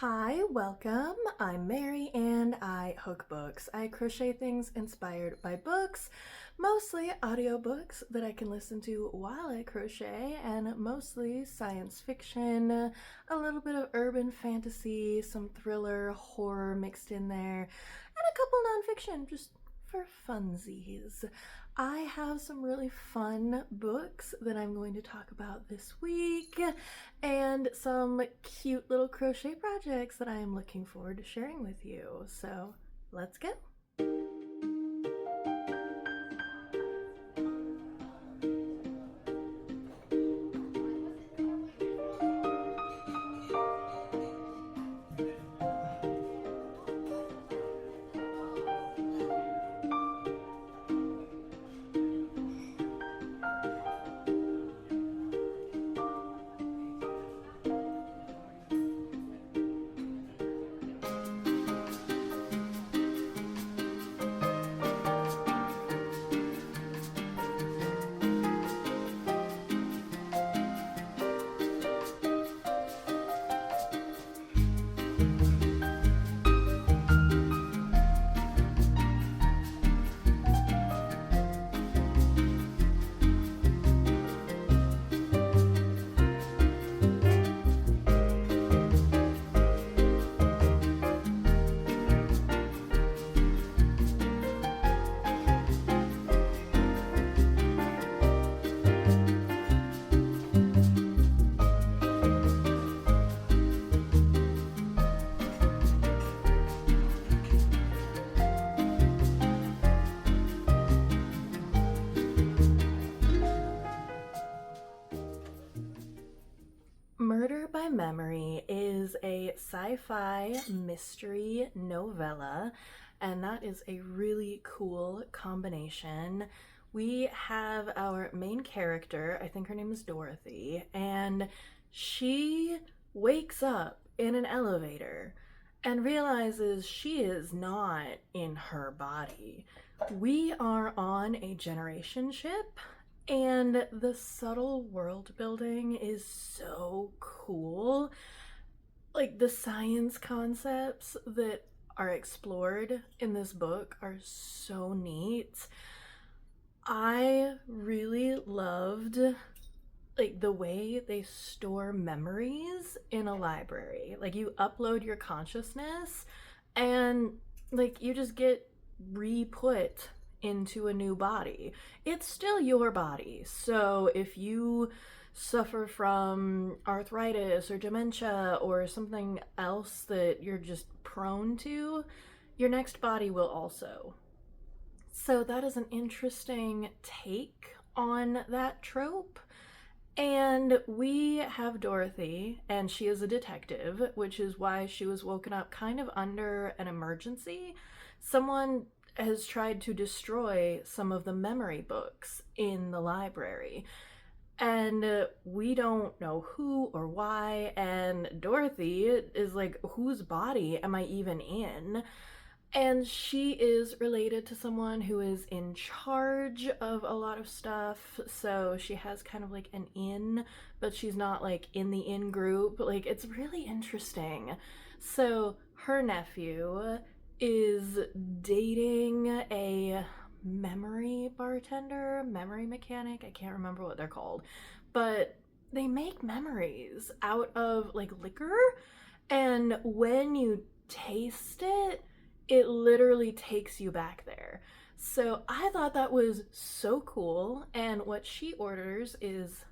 Hi, welcome. I'm Mary and I hook books. I crochet things inspired by books, mostly audiobooks that I can listen to while I crochet, and mostly science fiction, a little bit of urban fantasy, some thriller, horror mixed in there, and a couple nonfiction just for funsies. I have some really fun books that I'm going to talk about this week and some cute little crochet projects that I am looking forward to sharing with you. So let's go. Murder by Memory is a sci-fi mystery novella, and that is a really cool combination. We have our main character, I think her name is Dorothy, and she wakes up in an elevator and realizes she is not in her body. We are on a generation ship, and the subtle world building is so cool. Like, the science concepts that are explored in this book are so neat. I really loved like the way they store memories in a library. Like, you upload your consciousness and like you just get re-put into a new body. It's still your body. So if you suffer from arthritis or dementia or something else that you're just prone to, your next body will also. So that is an interesting take on that trope. And we have Dorothy, and she is a detective, which is why she was woken up kind of under an emergency. Someone has tried to destroy some of the memory books in the library, and we don't know who or why, and Dorothy is like, whose body am I even in? And she is related to someone who is in charge of a lot of stuff, so she has kind of like an in, but she's not like in the in group. Like, it's really interesting. So her nephew is dating a memory bartender, memory mechanic, I can't remember what they're called, but they make memories out of like liquor, and when you taste it, it literally takes you back there. So I thought that was so cool, and what she orders is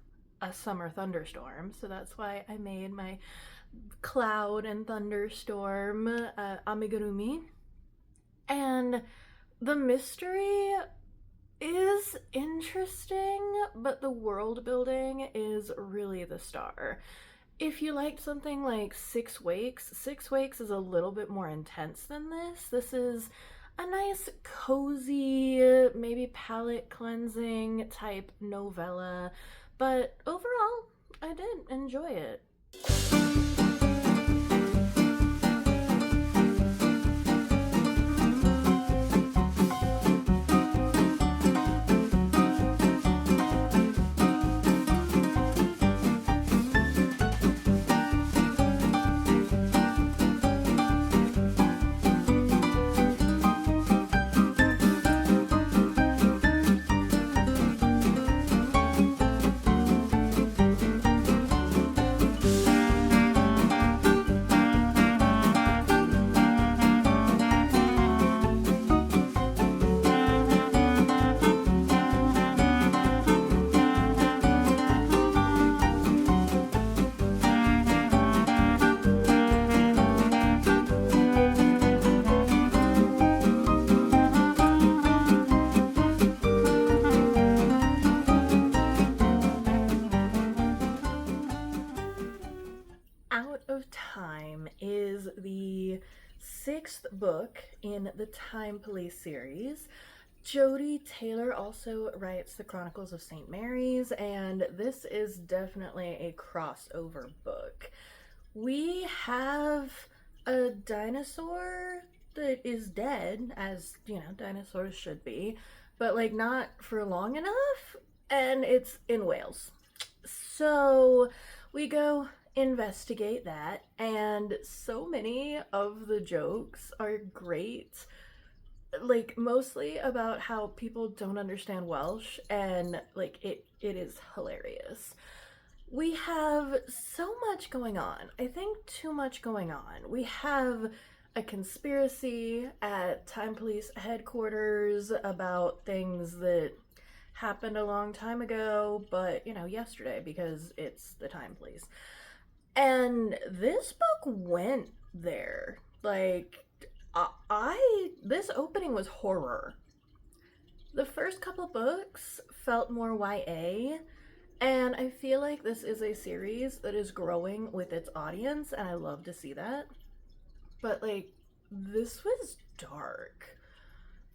a summer thunderstorm, so that's why I made my cloud and thunderstorm amigurumi. And the mystery is interesting, but the world building is really the star. If you liked something like Six Wakes is a little bit more intense than this. This is a nice, cozy, maybe palette cleansing type novella, but overall, I did enjoy it. is the 6th book in the Time Police series. Jodi Taylor also writes the Chronicles of St. Mary's, and this is definitely a crossover book. We have a dinosaur that is dead, as, you know, dinosaurs should be, but like not for long enough, and it's in Wales. So we go investigate that, and so many of the jokes are great, like mostly about how people don't understand Welsh, and like it is hilarious. We have so much going on. I think too much going on. We have a conspiracy at Time Police headquarters about things that happened a long time ago, but you know, yesterday, because it's the Time Police. And this book went there. Like, this opening was horror. The first couple books felt more YA, and I feel like this is a series that is growing with its audience, and I love to see that. But like, this was dark.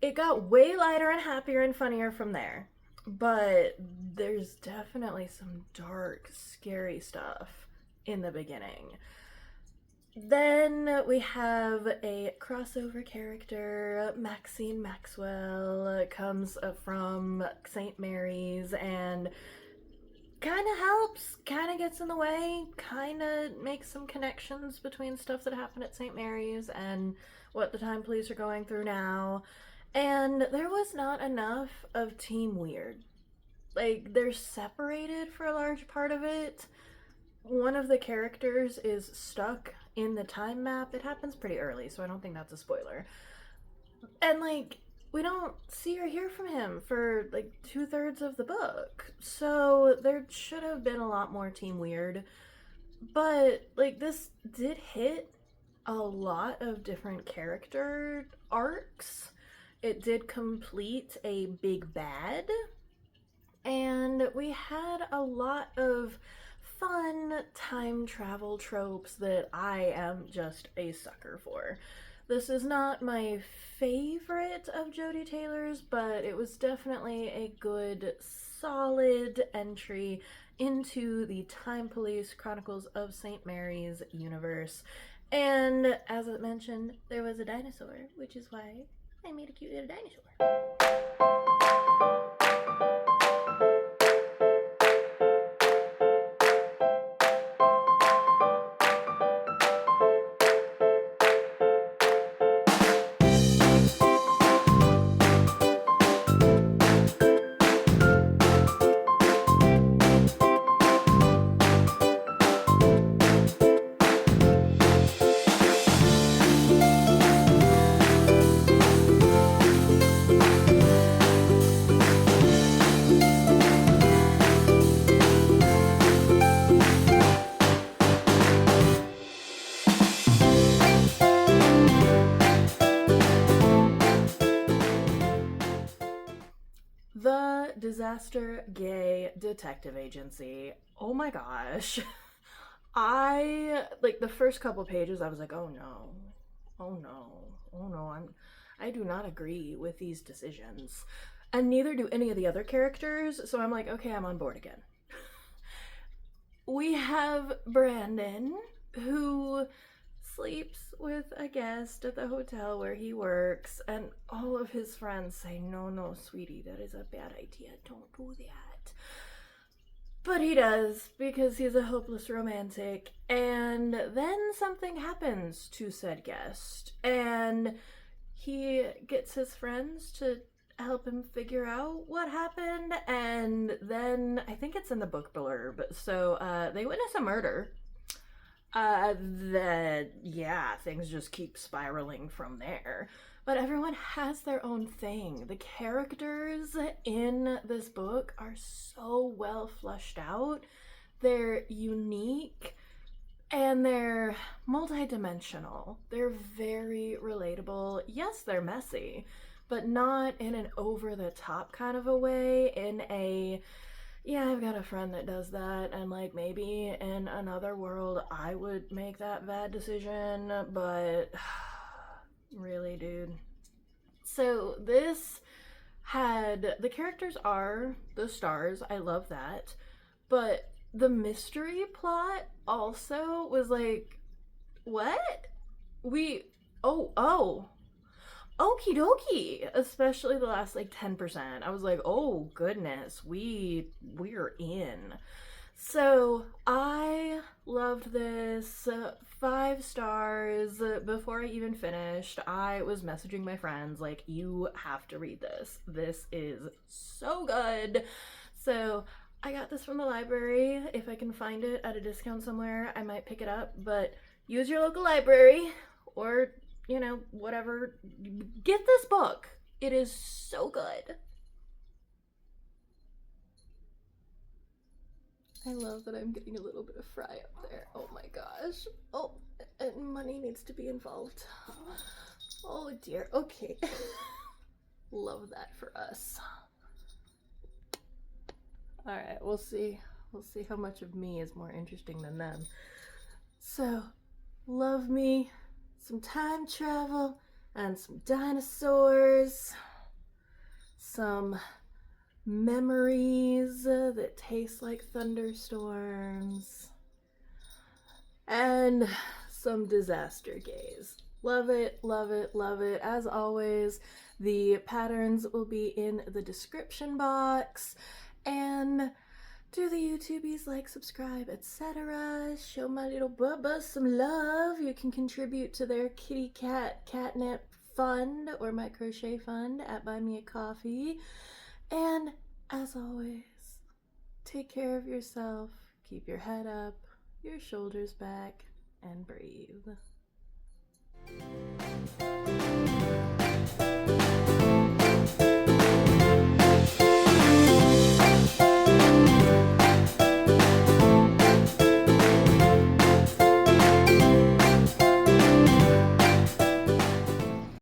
It got way lighter and happier and funnier from there, but there's definitely some dark, scary stuff in the beginning. Then we have a crossover character. Maxine Maxwell comes from St. Mary's and kind of helps, kind of gets in the way, kind of makes some connections between stuff that happened at St. Mary's and what the Time Police are going through now. And there was not enough of Team Weird. Like, they're separated for a large part of it. One of the characters is stuck in the time map. It happens pretty early, so I don't think that's a spoiler. And like, we don't see or hear from him for like 2/3 of the book. So there should have been a lot more Team Weird. But like, this did hit a lot of different character arcs. It did complete a big bad. And we had a lot of fun time travel tropes that I am just a sucker for. This is not my favorite of Jodi Taylor's, but it was definitely a good, solid entry into the Time Police Chronicles of St. Mary's universe. And as I mentioned, there was a dinosaur, which is why I made a cute little dinosaur. The Disaster Gay Detective Agency. Oh my gosh. I, like, the first couple pages, I was like, oh no, oh no, oh no, I do not agree with these decisions. And neither do any of the other characters, so I'm like, okay, I'm on board again. We have Brandon, who sleeps with a guest at the hotel where he works, and all of his friends say, no, no, sweetie, that is a bad idea, don't do that. But he does, because he's a hopeless romantic, and then something happens to said guest, and he gets his friends to help him figure out what happened, and then, I think it's in the book blurb, so they witness a murder. Things just keep spiraling from there. But everyone has their own thing. The characters in this book are so well fleshed out. They're unique and they're multidimensional. They're very relatable. Yes, they're messy, but not in an over-the-top kind of a way, in a Yeah, I've got a friend that does that, and like maybe in another world I would make that bad decision, but really, dude. So this had the characters are the stars. I love that. But the mystery plot also was like, what? We oh, okie dokie, especially the last like 10%. I was like, oh goodness, we're in. So I loved this. 5 stars. Before I even finished, I was messaging my friends like, you have to read this. This is so good. So I got this from the library. If I can find it at a discount somewhere, I might pick it up. But use your local library or, whatever. Get this book. It is so good. I love that I'm getting a little bit of fry up there. Oh my gosh. Oh, and money needs to be involved. Oh dear. Okay. Love that for us. All right, we'll see. We'll see how much of me is more interesting than them. So, love me some time travel and some dinosaurs. Some memories that taste like thunderstorms, and some disaster gaze. Love it, love it, love it. As always, the patterns will be in the description box. And do the YouTubies like, subscribe, etc. Show my little Bubba some love. You can contribute to their kitty cat catnip fund or my crochet fund at Buy Me a Coffee. And as always, take care of yourself, keep your head up, your shoulders back, and breathe.